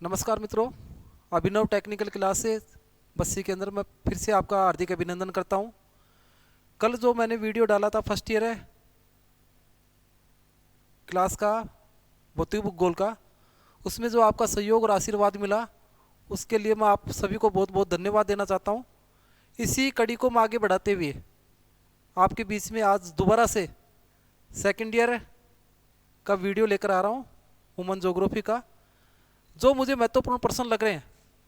नमस्कार मित्रों, अभिनव technical classes Bassi के अंदर मैं फिर से आपका हार्दिक अभिनंदन करता हूं। कल जो मैंने वीडियो डाला था फर्स्ट ईयर है क्लास का भौतिक भूगोल का, उसमें जो आपका सहयोग और आशीर्वाद मिला उसके लिए मैं आप सभी को बहुत बहुत धन्यवाद देना चाहता हूं। इसी कड़ी को मैं आगे बढ़ाते हुए आपके बीच में आज दोबारा से सेकेंड ईयर का वीडियो लेकर आ रहा हूं, ह्यूमन ज्योग्राफी का। जो मुझे महत्वपूर्ण प्रश्न लग रहे हैं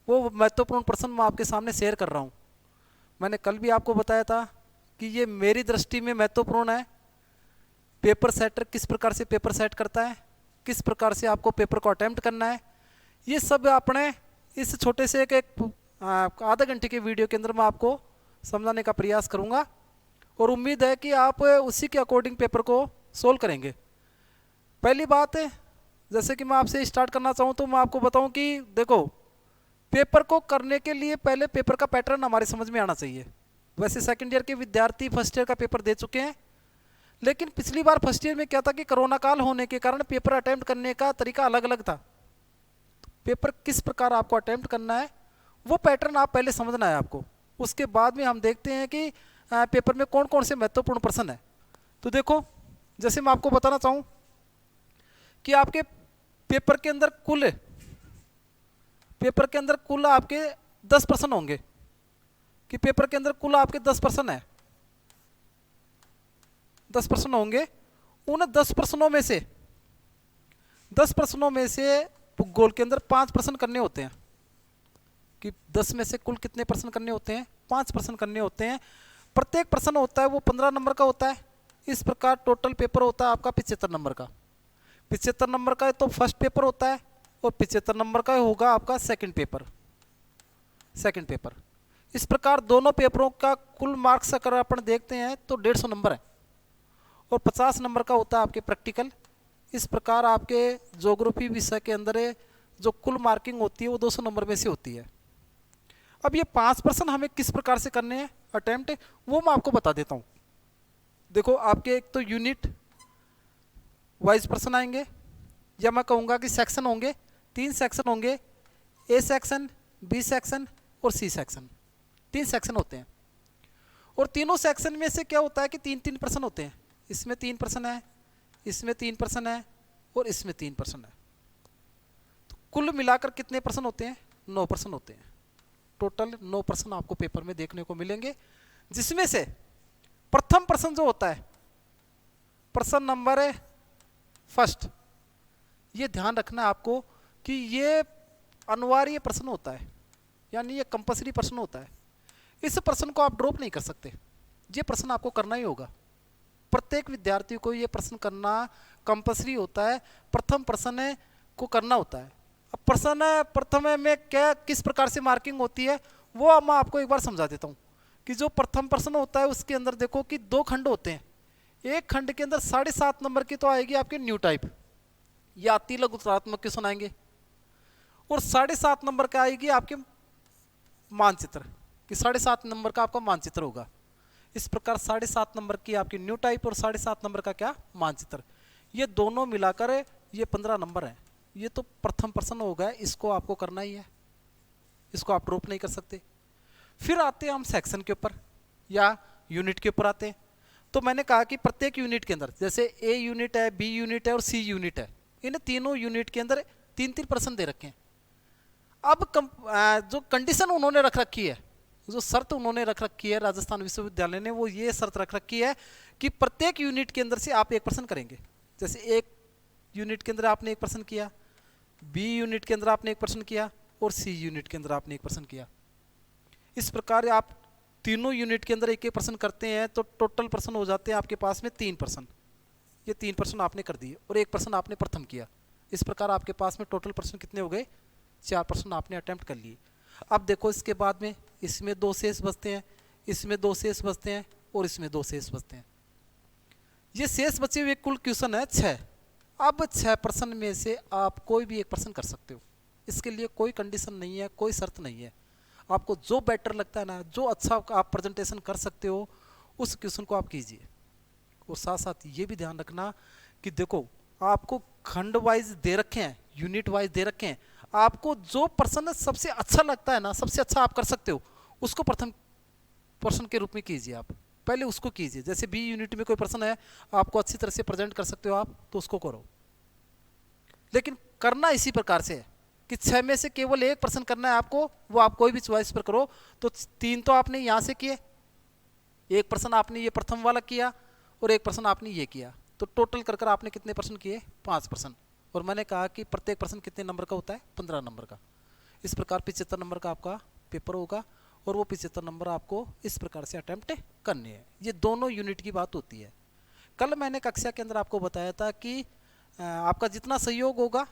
वो महत्वपूर्ण प्रश्न मैं आपके सामने शेयर कर रहा हूँ। मैंने कल भी आपको बताया था कि ये मेरी दृष्टि में महत्वपूर्ण है। पेपर सेटर किस प्रकार से पेपर सेट करता है, किस प्रकार से आपको पेपर को अटेम्प्ट करना है, ये सब अपने इस छोटे से एक आधा घंटे के वीडियो के अंदर मैं आपको समझाने का प्रयास करूँगा और उम्मीद है कि आप उसी के अकॉर्डिंग पेपर को सोल्व करेंगे। पहली बात है, जैसे कि मैं आपसे स्टार्ट करना चाहूँ तो मैं आपको बताऊँ कि देखो, पेपर को करने के लिए पहले पेपर का पैटर्न हमारे समझ में आना चाहिए। वैसे सेकंड ईयर के विद्यार्थी फर्स्ट ईयर का पेपर दे चुके हैं, लेकिन पिछली बार फर्स्ट ईयर में क्या था कि कोरोना काल होने के कारण पेपर अटेम्प्ट करने का तरीका अलग अलग था। पेपर किस प्रकार आपको अटेम्प्ट करना है वो पैटर्न आप पहले समझना है आपको। उसके बाद में हम देखते हैं कि पेपर में कौन कौन से महत्वपूर्ण प्रश्न है। तो देखो, जैसे मैं आपको बताना चाहूँ कि आपके पेपर के अंदर कुल आपके 10 प्रश्न होंगे, कि पेपर के अंदर कुल आपके 10 प्रश्न है, 10 प्रश्न होंगे। उन 10 प्रश्नों में से भूगोल के अंदर 5 प्रश्न करने होते हैं। कि 10 में से कुल कितने प्रश्न करने होते हैं? 5 प्रश्न करने होते हैं। प्रत्येक प्रश्न होता है वो 15 नंबर का होता है। इस प्रकार टोटल पेपर होता है आपका 75 नंबर का। 75 नंबर का तो फर्स्ट पेपर होता है और 75 नंबर का होगा आपका सेकंड पेपर। इस प्रकार दोनों पेपरों का कुल मार्क्स अगर अपन देखते हैं तो 150 नंबर है और 50 नंबर का होता है आपके प्रैक्टिकल। इस प्रकार आपके ज्योग्राफी विषय के अंदर जो कुल मार्किंग होती है वो 200 नंबर में से होती है। अब ये 5 प्रश्न हमें किस प्रकार से करने हैं अटेम्प्ट, वो मैं आपको बता देता हूँ। देखो, आपके एक तो यूनिट वाइज प्रश्न आएंगे, या मैं कहूँगा कि सेक्शन होंगे। 3 सेक्शन होंगे, ए सेक्शन, बी सेक्शन और सी सेक्शन। 3 सेक्शन होते हैं और तीनों सेक्शन में से क्या होता है कि 3-3 प्रश्न होते हैं। इसमें 3 प्रश्न है, इसमें 3 प्रश्न है और इसमें 3 प्रश्न है। तो कुल मिलाकर कितने प्रश्न होते हैं? 9 प्रश्न होते हैं। टोटल 9 प्रश्न आपको पेपर में देखने को मिलेंगे, जिसमें से प्रथम प्रश्न जो होता है, प्रश्न नंबर है फर्स्ट, ये ध्यान रखना है आपको कि ये अनिवार्य प्रश्न होता है, यानी ये कंपल्सरी प्रश्न होता है। इस प्रश्न को आप ड्रॉप नहीं कर सकते, ये प्रश्न आपको करना ही होगा। प्रत्येक विद्यार्थी को ये प्रश्न करना कंपल्सरी होता है। प्रथम प्रश्न को करना होता है। अब प्रश्न प्रथम में क्या किस प्रकार से मार्किंग होती है वो मैं आपको एक बार समझा देता हूँ। कि जो प्रथम प्रश्न होता है उसके अंदर देखो कि 2 खंड होते हैं। एक खंड के अंदर 7.5 नंबर की तो आएगी आपकी न्यू टाइप या अति लघु उत्तरात्मक क्वेश्चन आएंगे, और 7.5 नंबर का आएगी आपके मानचित्र, कि 7.5 नंबर का आपका मानचित्र होगा। इस प्रकार 7.5 नंबर की आपकी न्यू टाइप और 7.5 नंबर का क्या मानचित्र, ये दोनों मिलाकर ये 15 नंबर है। ये तो प्रथम प्रश्न हो गया, इसको आपको करना ही है, इसको आप ड्रॉप नहीं कर सकते। फिर आते हैं हम सेक्शन के ऊपर या यूनिट के ऊपर आते हैं। तो मैंने कहा कि प्रत्येक यूनिट के अंदर, जैसे ए यूनिट है, बी यूनिट है और सी यूनिट है, इन तीनों यूनिट के अंदर 3-3 प्रश्न दे रखे हैं। अब जो कंडीशन उन्होंने रख रखी है, जो शर्त उन्होंने रख रखी है राजस्थान विश्वविद्यालय ने, वो ये शर्त रख रखी है कि प्रत्येक यूनिट के अंदर से आप एक प्रश्न करेंगे। जैसे एक यूनिट के अंदर आपने एक प्रश्न किया, बी यूनिट के अंदर आपने एक प्रश्न किया और सी यूनिट के अंदर आपने एक प्रश्न किया। इस प्रकार आप तीनों यूनिट के अंदर एक एक प्रश्न करते हैं तो टोटल प्रश्न हो जाते हैं आपके पास में 3 प्रश्न। ये 3 प्रश्न आपने कर दिए और एक प्रश्न आपने प्रथम किया। इस प्रकार आपके पास में टोटल प्रश्न कितने हो गए? 4 प्रश्न आपने अटेम्प्ट कर लिए। अब देखो, इसके बाद में इसमें 2 शेष बचते हैं, इसमें 2 शेष बचते हैं और इसमें 2 शेष बचते हैं। ये शेष बचे हुए कुल क्वेश्चन है 6। अब 6 प्रश्न में से आप कोई भी एक प्रश्न कर सकते हो। इसके लिए कोई कंडीशन नहीं है, कोई शर्त नहीं है। आपको जो बेटर लगता है ना, जो अच्छा आप प्रेजेंटेशन कर सकते हो, उस क्वेश्चन को आप कीजिए। और साथ साथ ये भी ध्यान रखना कि देखो, आपको खंड वाइज दे रखे हैं, यूनिट वाइज दे रखे हैं। आपको जो प्रश्न सबसे अच्छा लगता है ना, सबसे अच्छा आप कर सकते हो, उसको प्रथम प्रश्न के रूप में कीजिए। आप पहले उसको कीजिए। जैसे बी यूनिट में कोई प्रश्न है, आपको अच्छी तरह से प्रेजेंट कर सकते हो आप, तो उसको करो। लेकिन करना इसी प्रकार से है कि 6 में से केवल एक प्रश्न करना है आपको, वो आप कोई भी चॉइस पर करो। तो 3 तो आपने यहाँ से किए, एक प्रश्न आपने ये प्रथम वाला किया, और एक प्रश्न आपने ये किया, तो टोटल कर आपने कितने प्रश्न किए? 5 प्रश्न। और मैंने कहा कि प्रत्येक प्रश्न कितने नंबर का होता है? 15 नंबर का। इस प्रकार 75 नंबर का आपका पेपर होगा, और वो 75 नंबर आपको इस प्रकार से अटेम्प्ट करने हैं। ये दोनों यूनिट की बात होती है। कल मैंने कक्षा के अंदर आपको बताया था कि आपका जितना सहयोग होगा,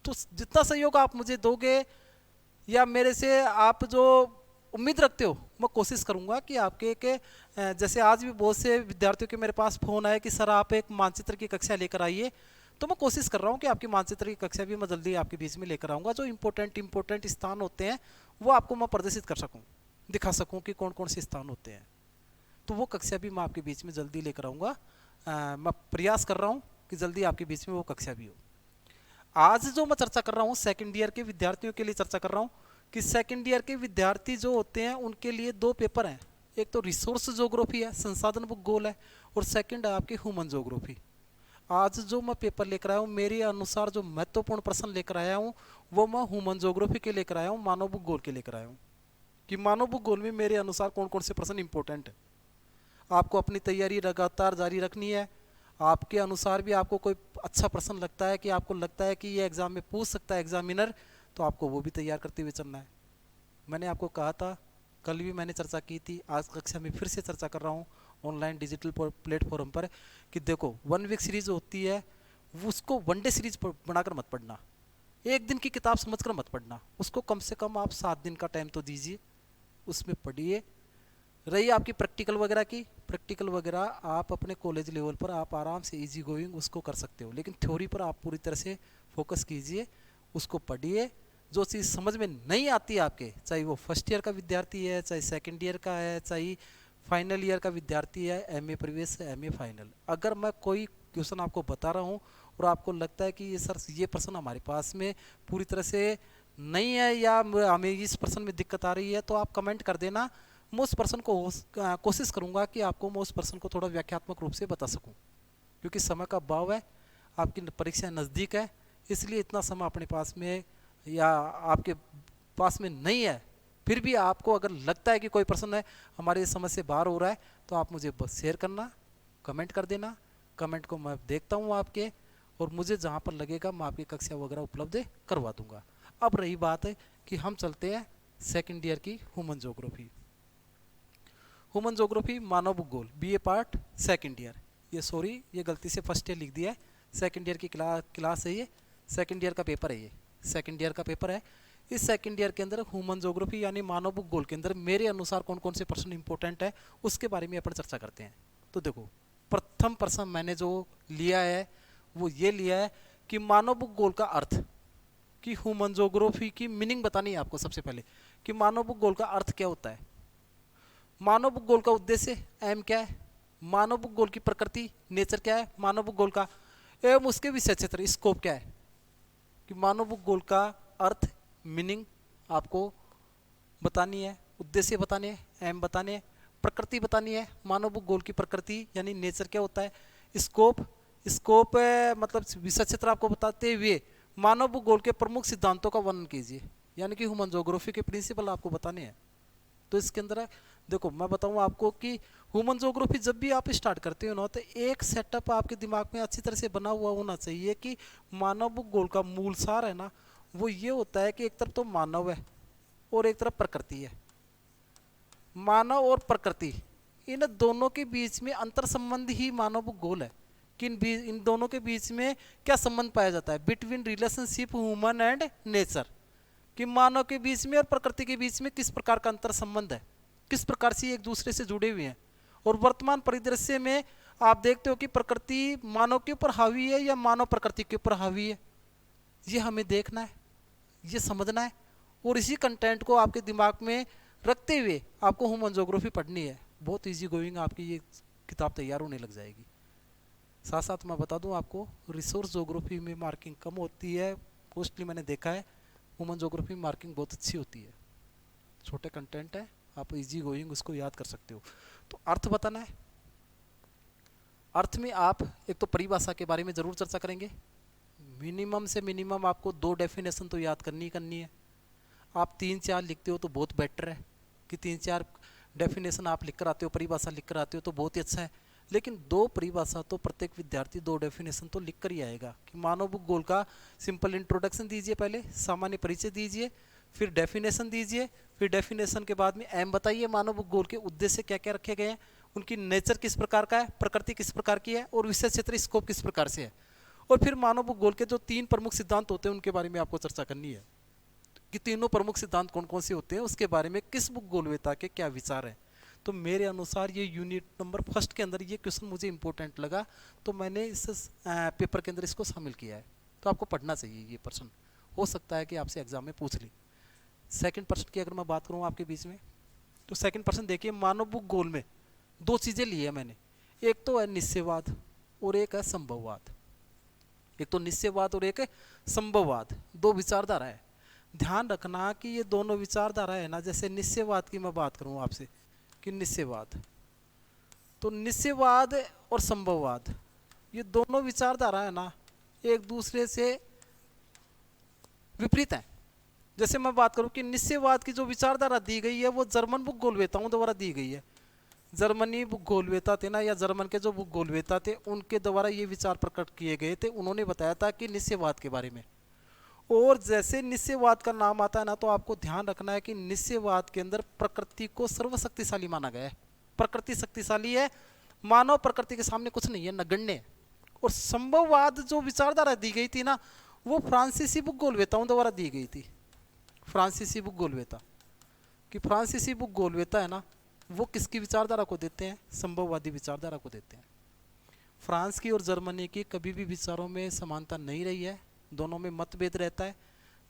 तो जितना सहयोग आप मुझे दोगे या मेरे से आप जो उम्मीद रखते हो, मैं कोशिश करूंगा कि आपके के जैसे आज भी बहुत से विद्यार्थियों के मेरे पास फोन आए कि सर आप एक मानचित्र की कक्षा लेकर आइए, तो मैं कोशिश कर रहा हूँ कि आपकी मानचित्र की कक्षा भी मैं जल्दी आपके बीच में लेकर आऊँगा। जो इम्पोर्टेंट स्थान होते हैं वो आपको मैं प्रदर्शित कर सकूँ, दिखा सकूँ कि कौन कौन से स्थान होते हैं। तो वो कक्षा भी मैं आपके बीच में जल्दी लेकर आऊँगा। मैं प्रयास कर रहा हूँ कि जल्दी आपके बीच में वो कक्षा भी हो। आज जो मैं चर्चा कर रहा हूँ सेकेंड ईयर के विद्यार्थियों के लिए चर्चा कर रहा हूँ कि सेकेंड ईयर के विद्यार्थी जो होते हैं उनके लिए 2 पेपर हैं। एक तो रिसोर्स ज्योग्राफी है, संसाधन भूगोल है, और सेकंड है आपकी ह्यूमन ज्योग्राफी। आज जो मैं पेपर लेकर आया हूँ, मेरे अनुसार जो महत्वपूर्ण प्रश्न लेकर आया हूँ वो मैं ह्यूमन ज्योग्राफी के लेकर आया हूँ, मानव भूगोल के लेकर आया हूँ। कि मानव भूगोल में मेरे अनुसार कौन कौन से प्रश्न इंपॉर्टेंट है। आपको अपनी तैयारी लगातार जारी रखनी है। आपके अनुसार भी आपको कोई अच्छा प्रश्न लगता है कि आपको लगता है कि ये एग्जाम में पूछ सकता है एग्जामिनर, तो आपको वो भी तैयार करते हुए चलना है। मैंने आपको कहा था, कल भी मैंने चर्चा की थी, आज कक्षा में फिर से चर्चा कर रहा हूँ ऑनलाइन डिजिटल प्लेटफॉर्म पर, कि देखो 1 वीक सीरीज होती है, उसको 1 डे सीरीज बनाकर मत पढ़ना, एक दिन की किताब समझकर मत पढ़ना, उसको कम से कम आप 7 दिन का टाइम तो दीजिए, उसमें पढ़िए। रही आपकी प्रैक्टिकल वगैरह की, प्रैक्टिकल वगैरह आप अपने कॉलेज लेवल पर आप आराम से इजी गोइंग उसको कर सकते हो, लेकिन थ्योरी पर आप पूरी तरह से फोकस कीजिए, उसको पढ़िए। जो चीज़ समझ में नहीं आती है आपके, चाहे वो फर्स्ट ईयर का विद्यार्थी है, चाहे सेकंड ईयर का है, चाहे फाइनल ईयर का विद्यार्थी है, एमए प्रवेश है, एमए फाइनल, अगर मैं कोई क्वेश्चन आपको बता रहा हूँ और आपको लगता है कि ये सर ये प्रश्न हमारे पास में पूरी तरह से नहीं है या हमें इस प्रश्न में दिक्कत आ रही है, तो आप कमेंट कर देना। मैं उस पर्सन को कोशिश करूंगा कि आपको मैं उस पर्सन को थोड़ा व्याख्यात्मक रूप से बता सकूं, क्योंकि समय का अभाव है, आपकी परीक्षा नज़दीक है, इसलिए इतना समय अपने पास में या आपके पास में नहीं है। फिर भी आपको अगर लगता है कि कोई पर्सन है हमारे समझ से बाहर हो रहा है, तो आप मुझे बस शेयर करना, कमेंट कर देना। कमेंट को मैं देखता हूँ आपके, और मुझे जहाँ पर लगेगा मैं आपकी कक्षा वगैरह उपलब्ध करवा दूंगा। अब रही बात है कि हम चलते हैं सेकेंड ईयर की ह्यूमन ज्योग्राफी। ह्यूमन ज्योग्राफी मानव भूगोल बीए पार्ट सेकंड ईयर, ये गलती से फर्स्ट ईयर लिख दिया है, सेकंड ईयर की क्लास है ये, सेकंड ईयर का पेपर है, ये सेकंड ईयर का पेपर है। इस सेकंड ईयर के अंदर ह्यूमन ज्योग्राफी यानी मानव भूगोल के अंदर मेरे अनुसार कौन कौन से प्रश्न इंपॉर्टेंट है उसके बारे में अपन चर्चा करते हैं। तो देखो, प्रथम प्रश्न मैंने जो लिया है वो ये लिया है कि मानव भूगोल का अर्थ, कि ह्यूमन ज्योग्राफी की मीनिंग बतानी है आपको सबसे पहले कि मानव भूगोल का अर्थ क्या होता है, मानव भूगोल का उद्देश्य एम क्या है, मानव भूगोल की प्रकृति नेचर क्या है मानव भूगोल का, एवं उसके विषय क्षेत्र स्कोप क्या है। कि मानव भूगोल का अर्थ मीनिंग आपको बतानी है, उद्देश्य बताने हैं, एम बताने हैं, प्रकृति बतानी है, मानव भूगोल की प्रकृति यानी नेचर क्या होता है, स्कोप मतलब विषय क्षेत्र आपको बताते हुए मानव भूगोल के प्रमुख सिद्धांतों का वर्णन कीजिए, यानी कि ह्यूमन ज्योग्राफी के प्रिंसिपल आपको बताने हैं। तो इसके अंदर देखो मैं बताऊं आपको कि ह्यूमन ज्योग्राफी जब भी आप स्टार्ट करते हो ना, तो एक सेटअप आपके दिमाग में अच्छी तरह से बना हुआ होना चाहिए कि मानव भूगोल का मूल सार है ना, वो ये होता है कि एक तरफ तो मानव है और एक तरफ प्रकृति है। मानव और प्रकृति इन दोनों के बीच में अंतर संबंध ही मानव भूगोल है कि इन दोनों के बीच में क्या संबंध पाया जाता है, between relationship human and nature, कि मानव के बीच में और प्रकृति के बीच में किस प्रकार का अंतर संबंध है, किस प्रकार से एक दूसरे से जुड़े हुए हैं। और वर्तमान परिदृश्य में आप देखते हो कि प्रकृति मानव के ऊपर हावी है या मानव प्रकृति के ऊपर हावी है, ये हमें देखना है, ये समझना है, और इसी कंटेंट को आपके दिमाग में रखते हुए आपको ह्यूमन ज्योग्राफी पढ़नी है। बहुत इजी गोइंग आपकी ये किताब तैयार होने लग जाएगी। साथ साथ मैं बता दूं आपको, रिसोर्स ज्योग्राफी में मार्किंग कम होती है, मोस्टली मैंने देखा है। ह्यूमन ज्योग्राफी में मार्किंग बहुत अच्छी होती है, छोटे कंटेंट है, आप इजी गोइंग उसको याद कर सकते हो। तो अर्थ बताना है। अर्थ में आप एक तो परिभाषा के बारे में ज़रूर चर्चा करेंगे, मिनिमम से मिनिमम आपको 2 डेफिनेशन तो याद करनी ही करनी है। आप 3-4 लिखते हो तो बहुत बेटर है कि 3-4 डेफिनेशन आप लिख कर आते हो, परिभाषा लिख कर आते हो तो बहुत ही अच्छा है। लेकिन 2 परिभाषा तो प्रत्येक विद्यार्थी 2 डेफिनेशन तो लिख कर ही आएगा। कि मानव भूगोल का सिंपल इंट्रोडक्शन दीजिए, पहले सामान्य परिचय दीजिए, फिर डेफिनेशन दीजिए, फिर डेफिनेशन के बाद में एम बताइए मानव भूगोल के उद्देश्य क्या क्या रखे गए हैं, उनकी नेचर किस प्रकार का है, प्रकृति किस प्रकार की है, और विषय क्षेत्र स्कोप किस प्रकार से है। और फिर मानव भूगोल के जो 3 प्रमुख सिद्धांत होते हैं उनके बारे में आपको चर्चा करनी है कि तीनों प्रमुख सिद्धांत कौन कौन से होते हैं, उसके बारे में किस भूगोलवेता के क्या विचार हैं। तो मेरे अनुसार ये यूनिट नंबर 1 के अंदर ये क्वेश्चन मुझे इंपॉर्टेंट लगा, तो मैंने इस पेपर के अंदर इसको शामिल किया है। तो आपको पढ़ना चाहिए ये प्रश्न, हो सकता है कि आपसे एग्जाम में पूछ ली। सेकंड प्रश्न की अगर मैं बात करूँ आपके बीच में, तो सेकंड प्रश्न देखिए, मानव भूगोल में 2 चीज़ें ली है मैंने, एक तो है निश्चयवाद और एक है संभववाद। एक तो निश्चयवाद और एक है संभववाद, 2 विचारधारा है। ध्यान रखना कि ये दोनों विचारधारा है ना, जैसे निश्चयवाद की मैं बात करूं आपसे कि निश्चयवाद, तो निश्चयवाद और संभववाद ये दोनों विचारधारा है ना एक दूसरे से विपरीत है। जैसे मैं बात करूं कि निश्चयवाद की जो विचारधारा दी गई है वो जर्मन भूगोलवेताओं द्वारा दी गई है। जर्मनी भूगोलवेता थे ना, या जर्मन के जो भूगोलवेता थे उनके द्वारा ये विचार प्रकट किए गए थे। उन्होंने बताया था कि निश्चयवाद के बारे में। और जैसे निश्चयवाद का नाम आता है ना, तो आपको ध्यान रखना है कि निश्चयवाद के अंदर प्रकृति को सर्वशक्तिशाली माना गया है। प्रकृति शक्तिशाली है, मानव प्रकृति के सामने कुछ नहीं है, नगण्य है। और संभववाद जो विचारधारा दी गई थी ना, वो फ्रांसीसी भूगोलवेताओं द्वारा दी गई थी। फ्रांसीसी भूगोलवेता, कि फ्रांसीसी भूगोलवेता है ना, वो किसकी विचारधारा को देते हैं, संभववादी विचारधारा को देते हैं। फ्रांस की और जर्मनी की कभी भी विचारों में समानता नहीं रही है, दोनों में मतभेद रहता है।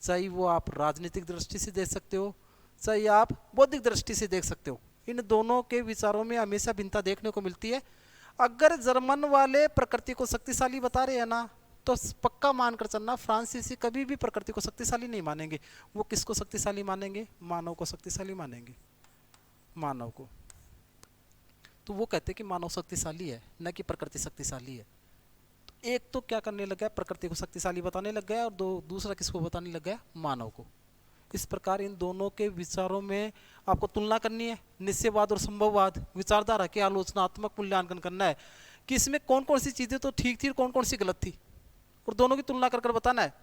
चाहे वो आप राजनीतिक दृष्टि से देख सकते हो, चाहे आप बौद्धिक दृष्टि से देख सकते हो, इन दोनों के विचारों में हमेशा भिन्नता देखने को मिलती है। अगर जर्मन वाले प्रकृति को शक्तिशाली बता रहे हैं ना, तो पक्का मानकर चलना फ्रांसीसी कभी भी प्रकृति को शक्तिशाली नहीं मानेंगे। वो किसको शक्तिशाली मानेंगे, मानव को शक्तिशाली मानेंगे, मानव को। तो वो कहते हैं कि मानव शक्तिशाली है, न कि प्रकृति शक्तिशाली है। तो एक तो क्या करने लगा है, प्रकृति को शक्तिशाली बताने लग गया, और दूसरा किसको बताने लग गया, मानव को। इस प्रकार इन दोनों के विचारों में आपको तुलना करनी है, निश्चयवाद और संभववाद विचारधारा के आलोचनात्मक मूल्यांकन करना है कि इसमें कौन कौन सी चीज़ें तो ठीक थी और कौन कौन सी गलत थी, और दोनों की तुलना कर बताना है।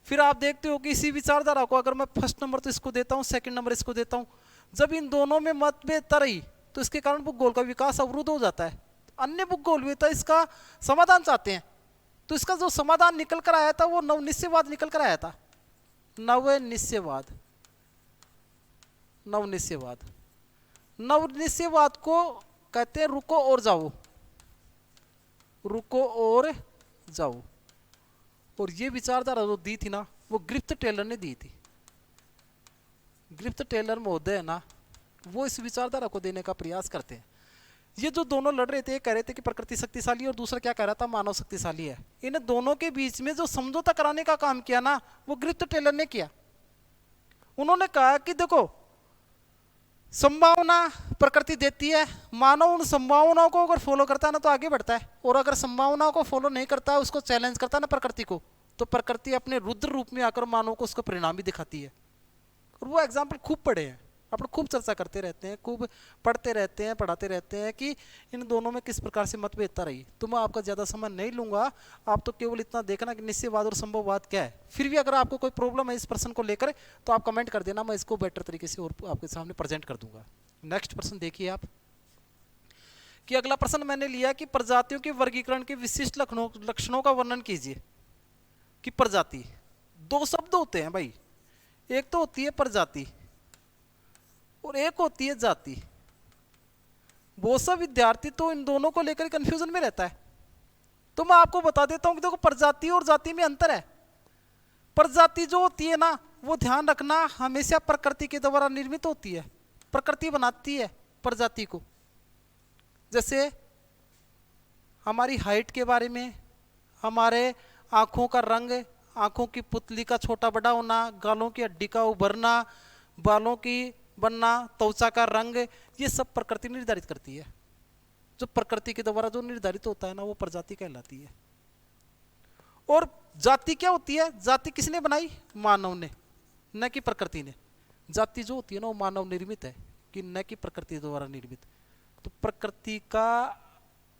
फिर आप देखते हो कि इसी विचारधारा को अगर मैं 1st नंबर तो इसको देता हूँ, 2nd नंबर इसको देता हूँ, जब इन दोनों में मतभेदता रही तो इसके कारण भूगोल का विकास अवरुद्ध हो जाता है। अन्य भूगोलवेता इसका समाधान चाहते हैं, तो इसका जो समाधान निकल कर आया था वो नवनिश्चयवाद निकल कर आया था। नवनिश्चयवाद, नवनिश्चयवाद, नवनिश्चयवाद को कहते हैं रुको और जाओ, रुको और जाओ। और ये विचारधारा जो दी थी ना, वो ग्रिफ्थ टेलर ने दी थी। ग्रिफ्थ टेलर महोदय है ना, वो इस विचारधारा को देने का प्रयास करते हैं। ये जो दोनों लड़ रहे थे, कह रहे थे कि प्रकृति शक्तिशाली, और दूसरा क्या कह रहा था, मानव शक्तिशाली है। इन दोनों के बीच में जो समझौता कराने का काम किया ना, वो ग्रिफ्थ टेलर ने किया। उन्होंने कहा कि देखो, संभावना प्रकृति देती है, मानव उन संभावनाओं को अगर फॉलो करता है ना तो आगे बढ़ता है, और अगर संभावनाओं को फॉलो नहीं करता है, उसको चैलेंज करता है ना प्रकृति को, तो प्रकृति अपने रुद्र रूप में आकर मानव को उसका परिणाम भी दिखाती है। और वो एग्जाम्पल खूब पढ़े हैं, अपन खूब चर्चा करते रहते हैं, खूब पढ़ते रहते हैं, पढ़ाते रहते हैं कि इन दोनों में किस प्रकार से मतभेदता रही। तो मैं आपका ज़्यादा समय नहीं लूँगा, आप तो केवल इतना देखना कि निश्चयवाद और संभववाद क्या है। फिर भी अगर आपको कोई प्रॉब्लम है इस प्रश्न को लेकर, तो आप कमेंट कर देना, मैं इसको बेटर तरीके से और आपके सामने प्रेजेंट कर दूंगा। नेक्स्ट प्रश्न देखिए आप, कि अगला प्रश्न मैंने लिया कि प्रजातियों के वर्गीकरण के विशिष्ट लक्षणों का वर्णन कीजिए। कि प्रजाति, 2 शब्द होते हैं भाई, एक तो होती है प्रजाति और एक होती है जाति। बहुत सा विद्यार्थी तो इन दोनों को लेकर कंफ्यूजन में रहता है। तो मैं आपको बता देता हूं कि देखो, प्रजाति और जाति में अंतर है। प्रजाति जो होती है ना, वो ध्यान रखना हमेशा प्रकृति के द्वारा निर्मित होती है, प्रकृति बनाती है प्रजाति को। जैसे हमारी हाइट के बारे में, हमारे आँखों का रंग, आँखों की पुतली का छोटा बड़ा होना, गालों की हड्डी का उभरना, बालों की बनना, त्वचा का रंग, ये सब प्रकृति निर्धारित करती है। जो प्रकृति के द्वारा जो निर्धारित होता है ना, वो प्रजाति कहलाती है। और जाति क्या होती है? जाति किसने बनाई? मानव ने, न कि प्रकृति ने। जाति जो होती है ना, वो मानव निर्मित है, कि न कि प्रकृति द्वारा निर्मित। तो प्रकृति का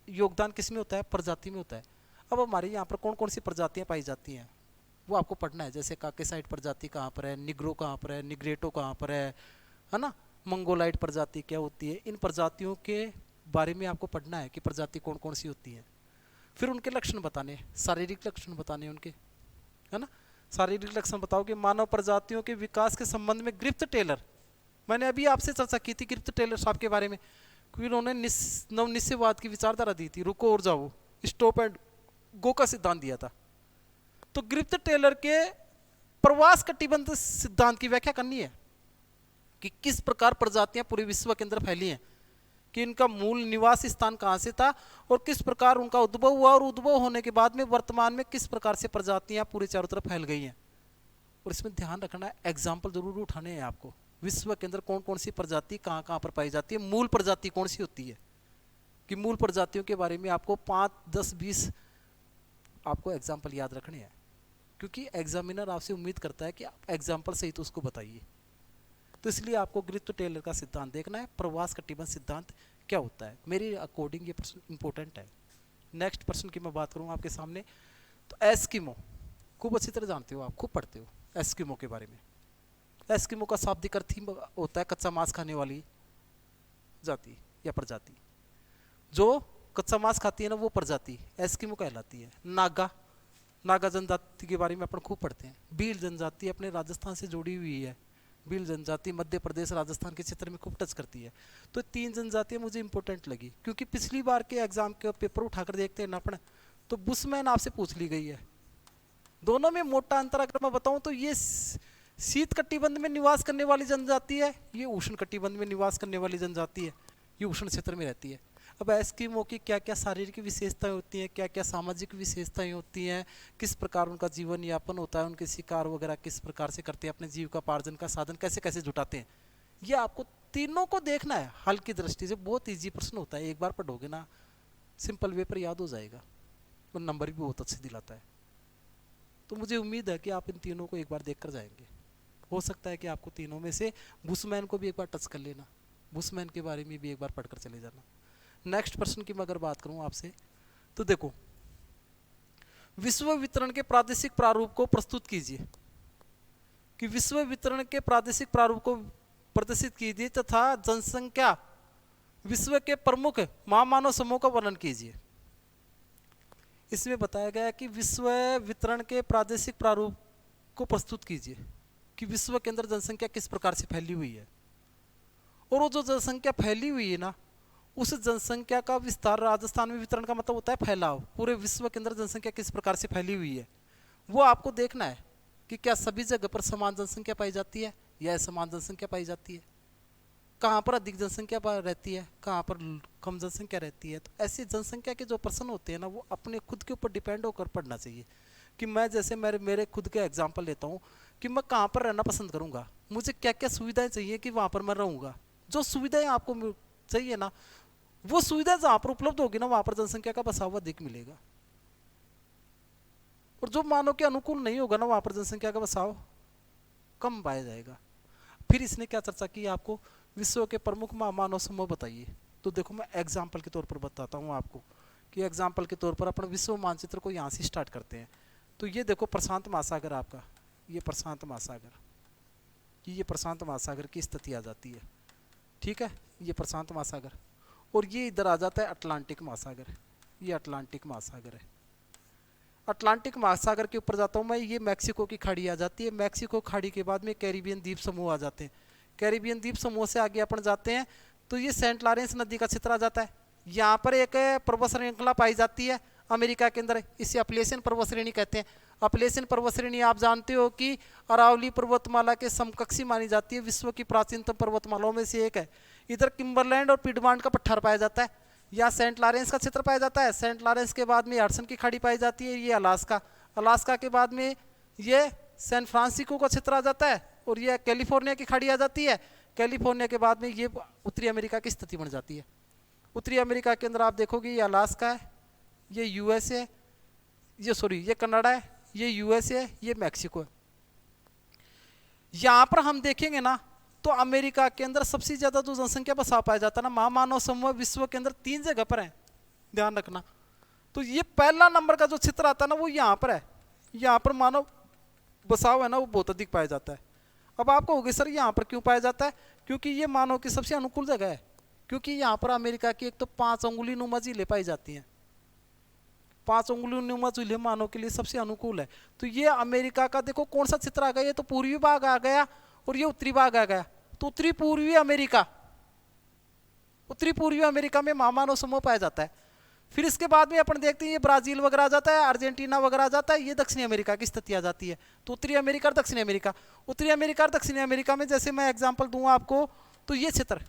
योगदान किस में होता है? प्रजाति में होता है। अब हमारे यहाँ पर कौन कौन सी प्रजातियाँ पाई जाती हैं, वो आपको पढ़ना है। जैसे काकेसाइड प्रजाति कहाँ पर है, निग्रो कहाँ पर है, निग्रेटो कहाँ पर है ना, मंगोलाइड प्रजाति क्या होती है, इन प्रजातियों के बारे में आपको पढ़ना है कि प्रजाति कौन कौन सी होती है। फिर उनके लक्षण बताने, शारीरिक लक्षण बताने उनके, है ना। शारीरिक लक्षण बताओ कि मानव प्रजातियों के विकास के संबंध में ग्रिफ्थ टेलर, मैंने अभी आपसे चर्चा की थी ग्रिफ्थ टेलर साहब के बारे में, क्योंकि उन्होंने नवनिश्चयवाद की विचारधारा दी थी, रुको और जाओ, स्टॉप एंड गो का सिद्धांत दिया था। तो ग्रिफ्थ टेलर के प्रवास कटिबंध सिद्धांत की व्याख्या करनी है कि किस प्रकार प्रजातियां पूरे विश्व के अंदर फैली हैं, कि इनका मूल निवास स्थान कहाँ से था और किस प्रकार उनका उद्भव हुआ, और उद्भव होने के बाद में वर्तमान में किस प्रकार से प्रजातियां पूरे चारों तरफ फैल गई हैं। और इसमें ध्यान रखना है, एग्जाम्पल जरूर उठाने हैं आपको, विश्व के अंदर कौन कौन सी प्रजाति कहाँ कहाँ पर पाई जाती है, मूल प्रजाति कौन सी होती है, कि मूल प्रजातियों के बारे में आपको 5, 10, 20 आपको एग्जाम्पल याद रखने हैं, क्योंकि एग्जामिनर आपसे उम्मीद करता है कि आप एग्जाम्पल सहित उसको बताइए। तो इसलिए आपको ग्रिफ्थ टेलर का सिद्धांत देखना है, प्रवास कटिबंध सिद्धांत क्या होता है। मेरे अकॉर्डिंग ये प्रश्न इंपॉर्टेंट है। नेक्स्ट प्रश्न की मैं बात करूँ आपके सामने, तो एस्किमो खूब अच्छी तरह जानते हो आप, खूब पढ़ते हो एस्किमो के बारे में। एस्किमो का शाब्दिक अर्थ ही होता है कच्चा मांस खाने वाली जाति या प्रजाति। जो कच्चा मांस खाती है ना, वो प्रजाति एस्किमो कहलाती है। नागा जनजाति के बारे में अपन खूब पढ़ते हैं। भील जनजाति अपने राजस्थान से जुड़ी हुई है। भील जनजाति मध्य प्रदेश राजस्थान के क्षेत्र में खूब टच करती है। तो 3 जनजातियां मुझे इंपॉर्टेंट लगी, क्योंकि पिछली बार के एग्जाम के पेपर उठाकर देखते हैं ना अपन, तो बुशमैन आपसे पूछ ली गई है। दोनों में मोटा अंतर अगर मैं बताऊं तो ये शीत कटिबंध में निवास करने वाली जनजाति है, ये उष्ण कटिबंध में निवास करने वाली जनजाति है, ये उष्ण क्षेत्र में रहती है। अब एस्किमो की क्या क्या शारीरिक विशेषताएं होती हैं, क्या क्या सामाजिक विशेषताएं होती हैं, किस प्रकार उनका जीवन यापन होता है, उनके शिकार वगैरह किस प्रकार से करते हैं, अपने जीविकोपार्जन का साधन कैसे कैसे जुटाते हैं, ये आपको तीनों को देखना है हल की दृष्टि से। बहुत ईजी प्रश्न होता है, एक बार पढ़ोगे ना सिंपल वे पर याद हो जाएगा और नंबर भी बहुत अच्छे दिलाता है। तो मुझे उम्मीद है कि आप इन तीनों को एक बार देख कर जाएंगे। हो सकता है कि आपको तीनों में से बुशमैन को भी एक बार टच कर लेना, बुशमैन के बारे में भी एक बार पढ़कर चले जाना। नेक्स्ट प्रश्न की मैं अगर बात करूं आपसे, तो देखो, विश्व वितरण के प्रादेशिक प्रारूप को प्रस्तुत कीजिए, कि विश्व वितरण के प्रादेशिक प्रारूप को प्रदर्शित कीजिए तथा जनसंख्या विश्व के प्रमुख महामानव समूह का वर्णन कीजिए। इसमें बताया गया है कि विश्व वितरण के प्रादेशिक प्रारूप को प्रस्तुत कीजिए, कि विश्व के अंदर जनसंख्या किस प्रकार से फैली हुई है, और वो जो जनसंख्या फैली हुई है ना, उस जनसंख्या का विस्तार, राजस्थान में वितरण का मतलब होता है फैलाव, पूरे विश्व के अंदर जनसंख्या किस प्रकार से फैली हुई है वो आपको देखना है, कि क्या सभी जगह पर समान जनसंख्या पाई जाती है या असमान जनसंख्या पाई जाती है, कहाँ पर अधिक जनसंख्या रहती है, कहाँ पर कम जनसंख्या रहती है। तो ऐसी जनसंख्या के जो प्रश्न होते हैं ना, वो अपने खुद के ऊपर डिपेंड होकर पढ़ना चाहिए। कि मैं जैसे मेरे खुद के एग्जाम्पल लेता हूँ, कि मैं कहाँ पर रहना पसंद करूँगा, मुझे क्या क्या सुविधाएं चाहिए कि वहाँ पर मैं रहूँगा। जो सुविधाएं आपको चाहिए ना, वो सुविधा जहाँ पर उपलब्ध होगी ना, वहाँ पर जनसंख्या का बसाव अधिक मिलेगा, और जो मानव के अनुकूल नहीं होगा ना, वहाँ पर जनसंख्या का बसाव कम पाया जाएगा। फिर इसने क्या चर्चा की, आपको विश्व के प्रमुख मानव समूह बताइए। तो देखो, मैं एग्जाम्पल के तौर पर बताता हूँ आपको, कि एग्जाम्पल के तौर पर अपन विश्व मानचित्र को यहाँ से स्टार्ट करते हैं। तो ये देखो प्रशांत महासागर, आपका ये प्रशांत महासागर, ये प्रशांत महासागर की स्थिति आ जाती है, ठीक है, ये प्रशांत महासागर, और ये इधर आ जाता है अटलांटिक महासागर, ये अटलांटिक महासागर है। अटलांटिक महासागर के ऊपर जाता हूँ मैं, ये मैक्सिको की खाड़ी आ जाती है। मैक्सिको खाड़ी के बाद में कैरिबियन द्वीप समूह आ जाते हैं। कैरिबियन द्वीप समूह से आगे अपन जाते हैं तो ये सेंट लॉरेंस नदी का क्षेत्र आ जाता है। यहाँ पर एक पर्वत श्रृंखला पाई जाती है अमेरिका के अंदर, इसे अपलेशियन पर्वत श्रेणी कहते हैं। अपलेशियन पर्वत श्रेणी आप जानते हो कि अरावली पर्वतमाला के समकक्षी मानी जाती है, विश्व की प्राचीनतम पर्वतमालाओं में से एक है। इधर किम्बरलैंड और पिडमांट का पठार पाया जाता है। यहाँ सेंट लॉरेंस का क्षेत्र पाया जाता है, सेंट लॉरेंस के बाद में हडसन की खाड़ी पाई जाती है, ये अलास्का, अलास्का के बाद में ये सैन फ्रांसिस्को का क्षेत्र आ जाता है, और ये कैलिफोर्निया की खाड़ी आ जाती है, कैलिफोर्निया के बाद में ये उत्तरी अमेरिका की स्थिति बन जाती है। उत्तरी अमेरिका के अंदर आप देखोगे ये अलास्का है, ये यूएस है, ये कनाडा है, ये यूएसए है, ये मैक्सिको है। यहाँ पर हम देखेंगे ना तो अमेरिका के अंदर सबसे ज्यादा जो जनसंख्या बसा पाया जाता है ना, महामानव समूह विश्व के अंदर 3 जगह पर है, ध्यान रखना। तो ये पहला नंबर का जो क्षेत्र आता है ना वो यहाँ पर है, यहाँ पर मानव बसाव है ना वो बहुत अधिक पाया जाता है। अब आपको होगी सर यहाँ पर क्यों पाया जाता है, क्योंकि ये मानव की सबसे अनुकूल जगह है, क्योंकि यहाँ पर अमेरिका की एक तो 5 अंगुली नुमा झीलें पाई जाती हैं, 5 अंगुली नुमा झीलें मानव के लिए सबसे अनुकूल है। तो ये अमेरिका का देखो कौन सा क्षेत्र आ गया, ये तो पूर्वी भाग आ गया और ये उत्तरी भाग आ गया, तो उत्तरी पूर्वी अमेरिका में महामानव समूह पाया जाता है। फिर इसके बाद में अपन देखते हैं ये ब्राजील वगैरह आ जाता है, अर्जेंटीना वगैरह आ जाता है, ये दक्षिणी अमेरिका की स्थिति आ जाती है। तो उत्तरी अमेरिका और दक्षिणी अमेरिका, उत्तरी अमेरिका और दक्षिणी अमेरिका में जैसे मैं एग्जांपल दूंगा आपको, तो ये क्षेत्र,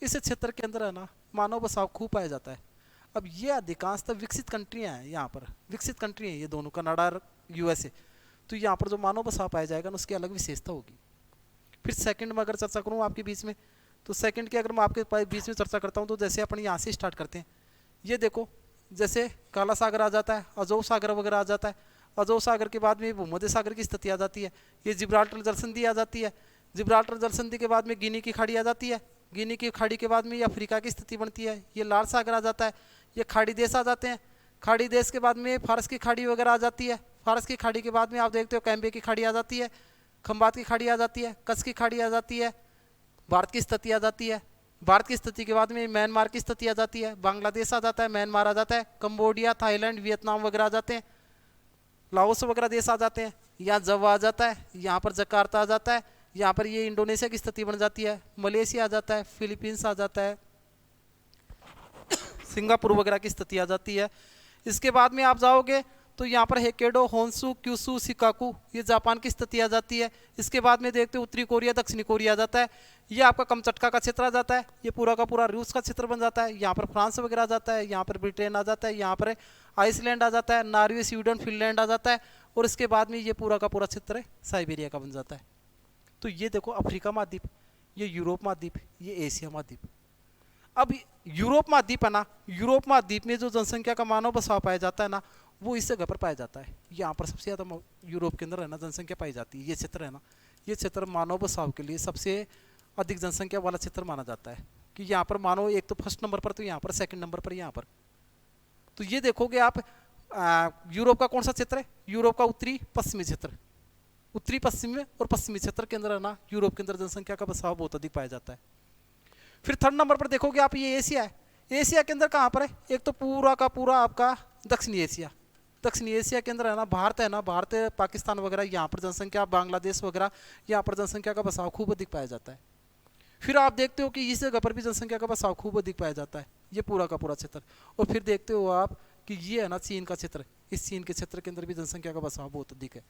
इस क्षेत्र के अंदर है ना मानव बसाव खूब पाया जाता है। अब ये अधिकांशतः विकसित कंट्रियाँ हैं, यहाँ पर विकसित कंट्री हैं ये दोनों, कनाडा और यूएसए। तो यहाँ पर जो मानव बसाव पाया जाएगा ना उसकी अलग विशेषता होगी। फिर सेकंड में अगर चर्चा करूँ आपके बीच में, तो सेकंड की अगर मैं आपके बीच में चर्चा करता हूँ तो जैसे अपन यहाँ से स्टार्ट करते हैं, ये देखो जैसे काला सागर आ जाता है, अजोव सागर वगैरह आ जाता है, अजोव सागर के बाद में भूमध्य सागर की स्थिति आ जाती है, ये जिब्राल्टर जलसंधि आ जाती है, जिब्राल्टर जलसंधि के बाद में गिनी की खाड़ी आ जाती है, गिनी की खाड़ी के बाद में ये अफ्रीका की स्थिति बनती है, ये लाल सागर आ जाता है, ये खाड़ी देश आ जाते हैं, खाड़ी देश के बाद में फारस की खाड़ी वगैरह आ जाती है, फारस की खाड़ी के बाद में आप देखते हो कैम्बे की खाड़ी आ जाती है, खंबात की खाड़ी आ जाती है, कच्छ की खाड़ी आ जाती है, भारत की स्थिति आ जाती है, भारत की स्थिति के बाद में म्यांमार की स्थिति आ जाती है, बांग्लादेश आ जाता है, म्यांमार आ जाता है, कंबोडिया, थाईलैंड, वियतनाम वगैरह आ जाते हैं, लाओस वगैरह देश आ जाते हैं, यहाँ जावा आ जाता है, यहाँ पर जकार्ता आ जाता है, यहाँ पर ये इंडोनेशिया की स्थिति बन जाती है, मलेशिया आ जाता है, फिलीपींस आ जाता है, सिंगापुर वगैरह की स्थिति आ जाती है। इसके बाद में आप जाओगे तो यहाँ पर हेकेडो, होन्सू, क्यूसू, शिकाकू, ये जापान की स्थिति आ जाती है। इसके बाद में देखते हो उत्तरी कोरिया, दक्षिणी कोरिया आ जाता है, ये आपका कमचटका का क्षेत्र आ जाता है, ये पूरा का पूरा रूस का क्षेत्र बन जाता है, यहाँ पर फ्रांस वगैरह आ जाता है, यहाँ पर ब्रिटेन आ जाता है, यहाँ पर आइसलैंड आ जाता है, नॉर्वे, स्वीडन, फिनलैंड आ जाता है, और इसके बाद में ये पूरा का पूरा क्षेत्र साइबेरिया का बन जाता है। तो ये देखो अफ्रीका महाद्वीप, ये यूरोप महाद्वीप, ये एशिया महाद्वीप। अब यूरोप महाद्वीप है ना, यूरोप महाद्वीप में जो जनसंख्या का मानव बसाव पाया जाता है ना वो इस जगह पर पाया जाता है, यहाँ पर सबसे ज़्यादा यूरोप के अंदर है ना जनसंख्या पाई जाती है। ये क्षेत्र है ना, ये क्षेत्र मानव बसाव के लिए सबसे अधिक जनसंख्या वाला क्षेत्र माना जाता है, कि यहाँ पर मानव एक तो फर्स्ट नंबर पर, तो यहाँ पर सेकंड नंबर पर यहाँ पर। तो ये देखोगे आप यूरोप का कौन सा क्षेत्र है, यूरोप का उत्तरी पश्चिमी क्षेत्र, उत्तरी पश्चिमी और पश्चिमी क्षेत्र के अंदर है ना यूरोप के अंदर जनसंख्या का बसाव बहुत अधिक पाया जाता है। फिर थर्ड नंबर पर देखोगे आप ये एशिया है, एशिया के अंदर कहाँ पर है, एक तो पूरा का पूरा आपका दक्षिणी एशिया, दक्षिणी एशिया के अंदर है ना भारत पाकिस्तान वगैरह, यहाँ पर जनसंख्या, बांग्लादेश वगैरह, यहाँ पर जनसंख्या का बसाव खूब अधिक पाया जाता है। फिर आप देखते हो कि इस जगह पर भी जनसंख्या का बसाव खूब अधिक पाया जाता है, ये पूरा का पूरा क्षेत्र। और फिर देखते हो आप कि ये है ना चीन का क्षेत्र, इस चीन के क्षेत्र के अंदर भी जनसंख्या का बसाव बहुत अधिक है।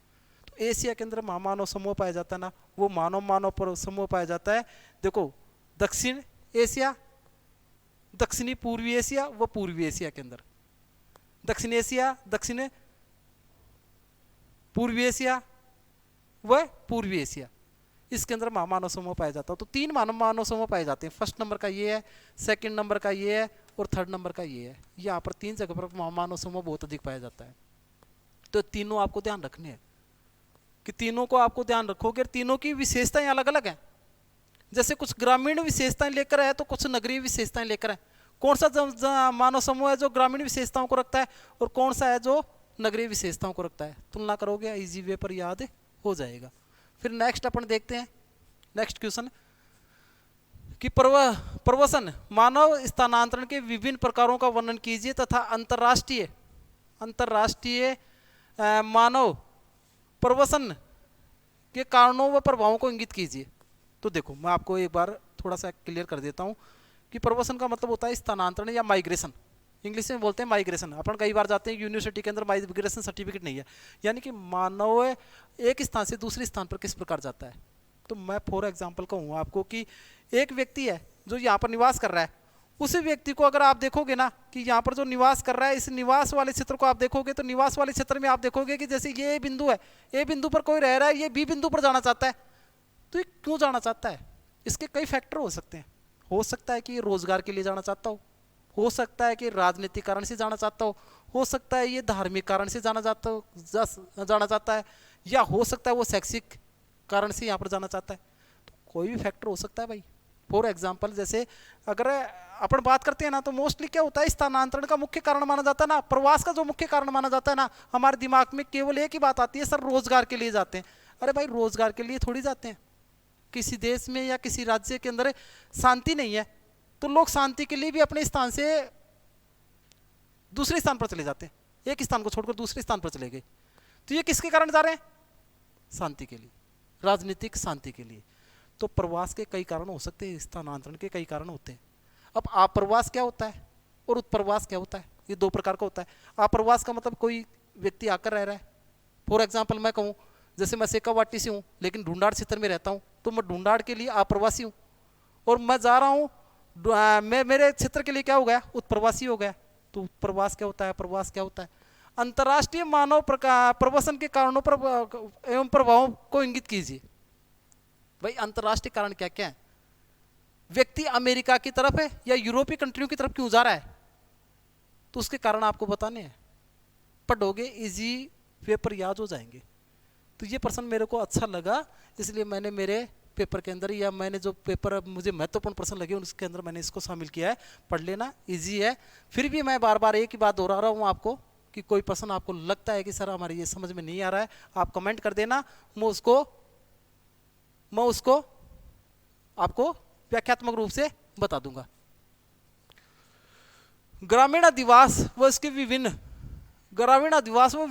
तो एशिया के अंदर मानव समूह पाया जाता है ना, वो मानव समूह पाया जाता है। देखो दक्षिण एशिया, दक्षिणी पूर्वी एशिया व पूर्वी एशिया के अंदर, दक्षिण एशिया, दक्षिण पूर्वी एशिया व पूर्वी एशिया, इसके अंदर मानव समूह पाया जाता है। तो 3 मानव समूह पाए जाते हैं, फर्स्ट नंबर का ये है, सेकंड नंबर का ये है और थर्ड नंबर का ये है। यहाँ पर 3 जगह पर मानव समूह बहुत अधिक पाया जाता है। तो तीनों आपको ध्यान रखने हैं, कि तीनों को आपको ध्यान रखोगे, तीनों की विशेषताएं अलग अलग हैं। जैसे कुछ ग्रामीण विशेषताएं लेकर है तो कुछ नगरीय विशेषताएं लेकर है। कौन सा मानव समूह है जो ग्रामीण विशेषताओं को रखता है और कौन सा है जो नगरीय विशेषताओं को रखता है, तुलना करोगे इजी वे पर याद हो जाएगा। फिर नेक्स्ट अपन देखते हैं, नेक्स्ट क्वेश्चन कि प्रवसन मानव स्थानांतरण के विभिन्न प्रकारों का वर्णन कीजिए तथा अंतरराष्ट्रीय मानव प्रवसन के कारणों व प्रभावों को इंगित कीजिए। तो देखो मैं आपको एक बार थोड़ा सा क्लियर कर देता हूँ कि प्रवसन का मतलब होता है स्थानांतरण या माइग्रेशन, इंग्लिश में बोलते हैं माइग्रेशन। अपन कई बार जाते हैं यूनिवर्सिटी के अंदर, माइग्रेशन सर्टिफिकेट नहीं है, यानी कि मानव एक स्थान से दूसरे स्थान पर किस प्रकार जाता है। तो मैं फॉर एग्जांपल कहूँ आपको कि एक व्यक्ति है जो यहाँ पर निवास कर रहा है उसी व्यक्ति को अगर आप देखोगे ना कि यहाँ पर जो निवास कर रहा है, इस निवास वाले क्षेत्र को आप देखोगे तो निवास वाले क्षेत्र में आप देखोगे कि जैसे ये बिंदु है, ए बिंदु पर कोई रह रहा है, ये बी बिंदु पर जाना चाहता है। तो ये क्यों जाना चाहता है? इसके कई फैक्टर हो सकते हैं। हो सकता है कि ये रोजगार के लिए जाना चाहता हो सकता है कि राजनीतिक कारण से जाना चाहता हो सकता है ये धार्मिक कारण से जाना चाहता है, या हो सकता है वो शैक्षिक कारण से यहाँ पर जाना चाहता है। तो कोई भी फैक्टर हो सकता है भाई। फॉर एग्जाम्पल जैसे अगर अपन बात करते हैं ना, तो मोस्टली क्या होता है, स्थानांतरण का मुख्य कारण माना जाता है ना, प्रवास का जो मुख्य कारण माना जाता है ना, हमारे दिमाग में केवल एक ही बात आती है, सर रोजगार के लिए जाते हैं। अरे भाई रोजगार के लिए थोड़ी जाते हैं। किसी देश में या किसी राज्य के अंदर शांति नहीं है तो लोग शांति के लिए भी अपने स्थान से दूसरे स्थान पर चले जाते हैं, एक स्थान को छोड़कर दूसरे स्थान पर चले गए। तो ये किसके कारण जा रहे हैं? शांति के लिए, राजनीतिक शांति के लिए। तो प्रवास के कई कारण हो सकते हैं, स्थानांतरण के कई कारण होते हैं। अब आप्रवास क्या होता है और उत्प्रवास क्या होता है? ये दो प्रकार का होता है। आप्रवास का मतलब कोई व्यक्ति आकर रह रहा है। फॉर एग्जाम्पल मैं कहूँ जैसे मैं सेकावाटी से हूँ लेकिन ढूंढाड़ क्षेत्र में रहता हूँ, तो मैं ढूंढाड़ के लिए आप्रवासी हूँ, और मैं जा रहा हूँ मैं मेरे क्षेत्र के लिए क्या हो गया? उत्प्रवासी हो गया। तो उत्प्रवास क्या होता है, प्रवास क्या होता है? अंतर्राष्ट्रीय मानव प्रवासन के कारणों पर एवं प्रभावों को इंगित कीजिए। भाई अंतर्राष्ट्रीय कारण क्या क्या है? व्यक्ति अमेरिका की तरफ है या यूरोपीय कंट्रियों की तरफ क्यों जा रहा है, तो उसके कारण आपको बताने हैं। पढ़ोगे इजी पेपर याद हो जाएंगे। तो ये प्रश्न मेरे को अच्छा लगा, इसलिए मैंने मेरे पेपर के अंदर, या मैंने जो पेपर मुझे महत्वपूर्ण प्रश्न लगे उसके अंदर मैंने इसको शामिल किया है। पढ़ लेना, इजी है। फिर भी मैं बार बार एक ही बात दोहरा रहा हूँ आपको कि कोई प्रश्न आपको लगता है कि सर हमारे ये समझ में नहीं आ रहा है, आप कमेंट कर देना, मैं उसको आपको व्याख्यात्मक रूप से बता दूंगा। ग्रामीण अधिवास व इसके ग्रामीण अधिवास व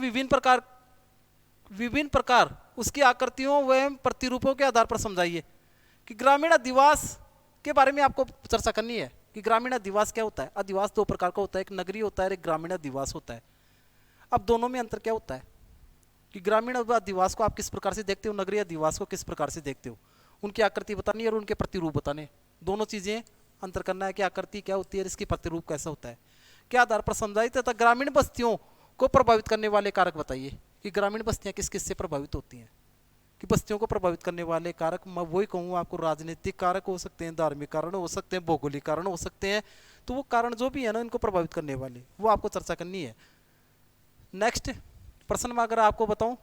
विभिन्न प्रकार उसकी आकृतियों व प्रतिरूपों के आधार पर समझाइए। कि ग्रामीण अधिवास के बारे में आपको चर्चा करनी है कि ग्रामीण अधिवास क्या होता है। अधिवास दो प्रकार का होता है, एक नगरीय होता है, एक ग्रामीण अधिवास होता है। अब दोनों में अंतर क्या होता है कि ग्रामीण अधिवास को आप किस प्रकार से देखते हो, नगरीय अधिवास को किस प्रकार से देखते हो, उनकी आकृति बतानी है और उनके प्रतिरूप बताने। दोनों चीजें अंतर करना है कि आकृति क्या होती है और इसकी प्रतिरूप कैसा होता है, क्या आधार पर समझाइए। तथा ग्रामीण बस्तियों को प्रभावित करने वाले कारक बताइए कि ग्रामीण बस्तियां किस किस से प्रभावित होती हैं। कि बस्तियों को प्रभावित करने वाले कारक मैं वही कहूँ आपको, राजनीतिक कारक हो सकते हैं, धार्मिक कारण हो सकते हैं, भौगोलिक कारण हो सकते हैं। तो वो कारण जो भी है ना इनको प्रभावित करने वाले, वो आपको चर्चा करनी है। नेक्स्ट प्रश्न में अगर आपको बताऊं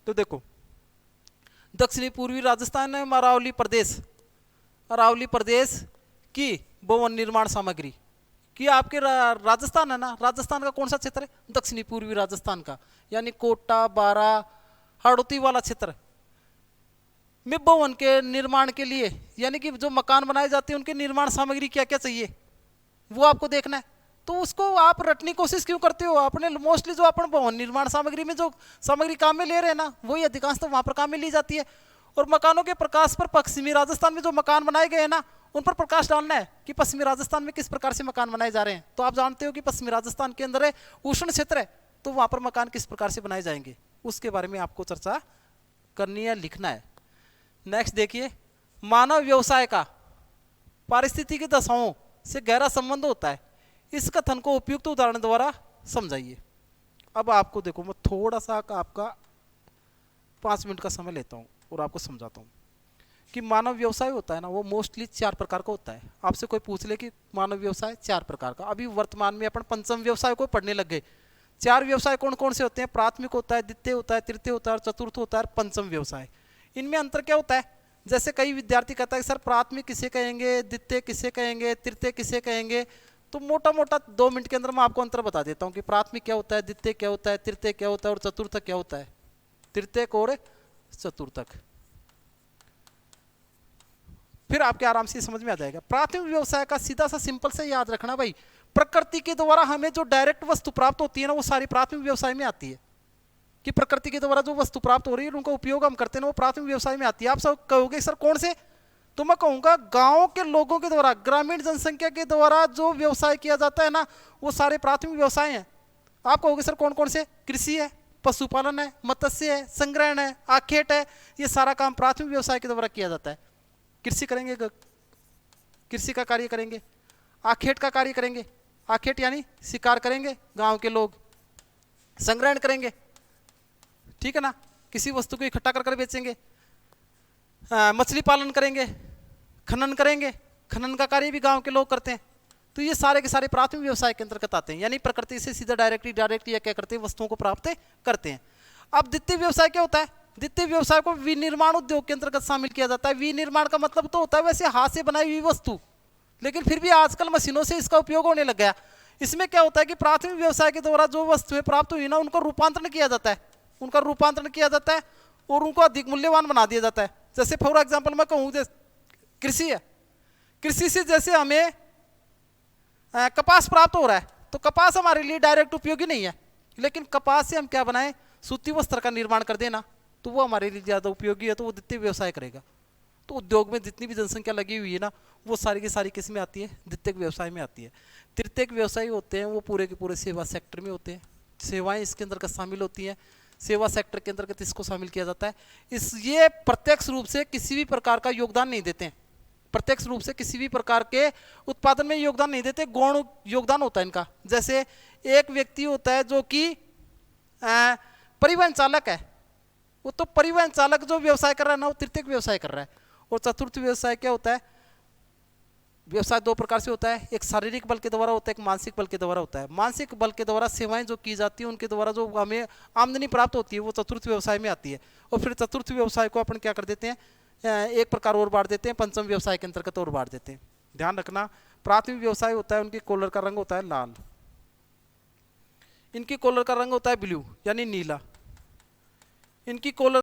तो देखो, दक्षिणी पूर्वी राजस्थान में अरावली प्रदेश की भवन निर्माण सामग्री कि आपके राजस्थान है ना, राजस्थान का कौन सा क्षेत्र है? दक्षिणी पूर्वी राजस्थान का, यानी कोटा, बारा, हाड़ौती वाला क्षेत्र में भवन के निर्माण के लिए, यानी कि जो मकान बनाए जाते हैं उनके निर्माण सामग्री क्या क्या चाहिए वो आपको देखना है। तो उसको आप रटने की कोशिश क्यों करते हो? आपने मोस्टली जो अपन भवन निर्माण सामग्री में जो सामग्री काम में ले रहे हैं ना, वही अधिकांश तो वहां पर काम में ली जाती है। और मकानों के प्रकाश पर पश्चिमी राजस्थान में जो मकान बनाए गए हैं ना, उन पर प्रकाश डालना है कि पश्चिमी राजस्थान में किस प्रकार से मकान बनाए जा रहे हैं। तो आप जानते हो कि पश्चिमी राजस्थान के अंदर उष्ण क्षेत्र है, तो वहां पर मकान किस प्रकार से बनाए जाएंगे उसके बारे में आपको चर्चा करनी है, लिखना है। नेक्स्ट देखिए, मानव व्यवसाय का पारिस्थितिकी दशाओं से गहरा संबंध होता है, इस कथन को उपयुक्त उदाहरण द्वारा समझाइए। अब आपको देखो, मैं थोड़ा सा आपका 5 मिनट का समय लेता हूं और आपको समझाता हूं कि मानव व्यवसाय होता है ना, वो मोस्टली 4 प्रकार का होता है। आपसे कोई पूछ ले कि मानव व्यवसाय 4 प्रकार का, अभी वर्तमान में अपन पंचम व्यवसाय को पढ़ने लग गए। 4 व्यवसाय कौन कौन से होते हैं? प्राथमिक होता है, द्वितीय होता है, तृतीय होता है और चतुर्थ होता है, पंचम व्यवसाय। इनमें अंतर क्या होता है? जैसे कई विद्यार्थी कहता है सर प्राथमिक किसे कहेंगे, द्वितीय किसे कहेंगे, तृतीय किसे कहेंगे। तो मोटा मोटा 2 मिनट के अंदर मैं आपको अंतर बता देता हूं कि प्राथमिक क्या होता है, द्वितीय क्या होता है, तृतीय क्या होता है और चतुर्थक क्या होता है। तृतीयक और चतुर्थक, फिर आपके आराम से समझ में आ जाएगा। प्राथमिक व्यवसाय का सीधा सा सिंपल से याद रखना भाई, प्रकृति के द्वारा हमें जो डायरेक्ट वस्तु प्राप्त होती है ना, वो सारी प्राथमिक व्यवसाय में आती है। कि प्रकृति के द्वारा जो वस्तु प्राप्त हो रही है उनका उपयोग हम करते हैं ना, वो प्राथमिक व्यवसाय में आती है। आप सब कहोगे सर कौन से? तो मैं कहूंगा गांव के लोगों के द्वारा, ग्रामीण जनसंख्या के द्वारा जो व्यवसाय किया जाता है ना, वो सारे प्राथमिक व्यवसाय हैं। आप कहोगे सर कौन कौन से? कृषि है, पशुपालन है, मत्स्य है, संग्रहण है, आखेट है, ये सारा काम प्राथमिक व्यवसाय के द्वारा किया जाता है। कृषि करेंगे, कृषि का कार्य करेंगे। आखेट का कार्य करेंगे। आखेट यानी शिकार करेंगे, गांव के लोग संग्रहण करेंगे, ठीक है ना, किसी वस्तु को इकट्ठा कर कर बेचेंगे। मछली पालन करेंगे, खनन करेंगे, खनन का कार्य भी गांव के लोग करते हैं। तो ये सारे के सारे प्राथमिक व्यवसाय के अंतर्गत आते हैं, यानी प्रकृति से सीधा डायरेक्टली या क्या करते हैं, वस्तुओं को प्राप्त करते हैं। अब द्वितीय व्यवसाय क्या होता है? द्वितीय व्यवसाय को विनिर्माण उद्योग के अंतर्गत शामिल किया जाता है। विनिर्माण का मतलब तो होता है वैसे हाथ से बनाई हुई वस्तु, लेकिन फिर भी आजकल मशीनों से इसका उपयोग होने लग गया। इसमें क्या होता है कि प्राथमिक व्यवसाय के द्वारा जो वस्तुएं प्राप्त हुई ना, उनको रूपांतरण किया जाता है, उनका रूपांतरण किया जाता है और उनको अधिक मूल्यवान बना दिया जाता है। जैसे फॉर एग्जाम्पल मैं कहूँ, कृषि है, कृषि से जैसे हमें कपास प्राप्त हो रहा है, तो कपास हमारे लिए डायरेक्ट उपयोगी नहीं है, लेकिन कपास से हम क्या बनाएं, सूती वस्त्र का निर्माण कर देना, तो वो हमारे लिए ज़्यादा उपयोगी है, तो वो द्वितीय व्यवसाय करेगा। तो उद्योग में जितनी भी जनसंख्या लगी हुई है ना, वो सारी की सारी किस में आती है? द्वितीय व्यवसाय में आती है। तृतीय व्यवसाय होते हैं वो पूरे के पूरे सेवा सेक्टर में होते हैं, सेवाएं इसके अंतर्गत शामिल होती हैं। सेवा सेक्टर के अंतर्गत इसको शामिल किया जाता है। ये प्रत्यक्ष रूप से किसी भी प्रकार का योगदान नहीं देते हैं, प्रत्यक्ष रूप से किसी भी प्रकार के उत्पादन में योगदान नहीं देते, गौण योगदान होता है इनका। जैसे एक व्यक्ति होता है जो कि परिवहन चालक है, वो तो परिवहन चालक जो व्यवसाय कर रहा है ना, वो तृतीय व्यवसाय कर रहा है। और चतुर्थ व्यवसाय क्या होता है? व्यवसाय दो प्रकार से होता है, एक शारीरिक बल के द्वारा होता है, एक मानसिक बल के द्वारा होता है। मानसिक बल के द्वारा सेवाएं जो की जाती है, उनके द्वारा जो हमें आमदनी प्राप्त होती है, वो चतुर्थ व्यवसाय में आती है। और फिर चतुर्थ व्यवसाय को अपन क्या कर देते हैं, एक प्रकार और बांट देते हैं, पंचम व्यवसाय के अंतर्गत और बांट देते हैं। ध्यान रखना, प्राथमिक व्यवसाय होता है, उनकी कॉलर का रंग होता है लाल, इनकी कॉलर का रंग होता है ब्लू यानी नीला, इनकी कॉलर